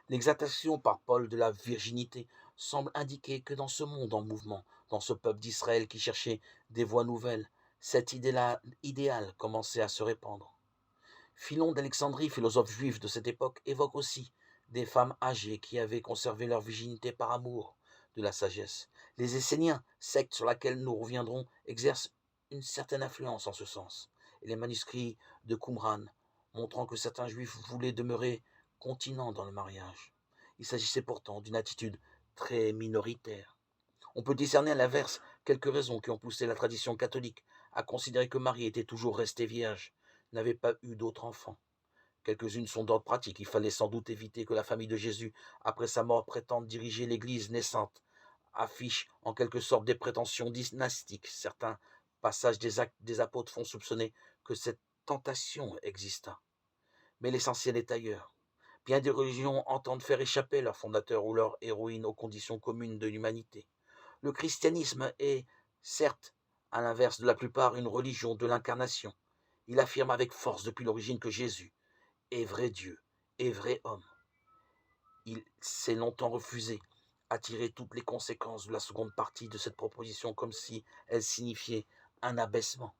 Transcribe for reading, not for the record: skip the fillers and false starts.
L'exaltation par Paul de la virginité semble indiquer que dans ce monde en mouvement, dans ce peuple d'Israël qui cherchait des voies nouvelles, cet idéal commençait à se répandre. Philon d'Alexandrie, philosophe juif de cette époque, évoque aussi des femmes âgées qui avaient conservé leur virginité par amour de la sagesse. Les Esséniens, secte sur laquelle nous reviendrons, exercent une certaine influence en ce sens. Et les manuscrits de Qumran montrant que certains juifs voulaient demeurer continents dans le mariage. Il s'agissait pourtant d'une attitude très minoritaire. On peut discerner à l'inverse quelques raisons qui ont poussé la tradition catholique à considérer que Marie était toujours restée vierge, n'avait pas eu d'autres enfants. Quelques-unes sont d'ordre pratique. Il fallait sans doute éviter que la famille de Jésus, après sa mort, prétende diriger l'Église naissante, affiche en quelque sorte des prétentions dynastiques. Certains passages des Actes des Apôtres font soupçonner que cette tentation exista. Mais l'essentiel est ailleurs. Bien des religions entendent faire échapper leur fondateur ou leur héroïne aux conditions communes de l'humanité. Le christianisme est, certes, à l'inverse de la plupart, une religion de l'incarnation. Il affirme avec force depuis l'origine que Jésus est vrai Dieu et vrai homme. Il s'est longtemps refusé à tirer toutes les conséquences de la seconde partie de cette proposition comme si elle signifiait un abaissement.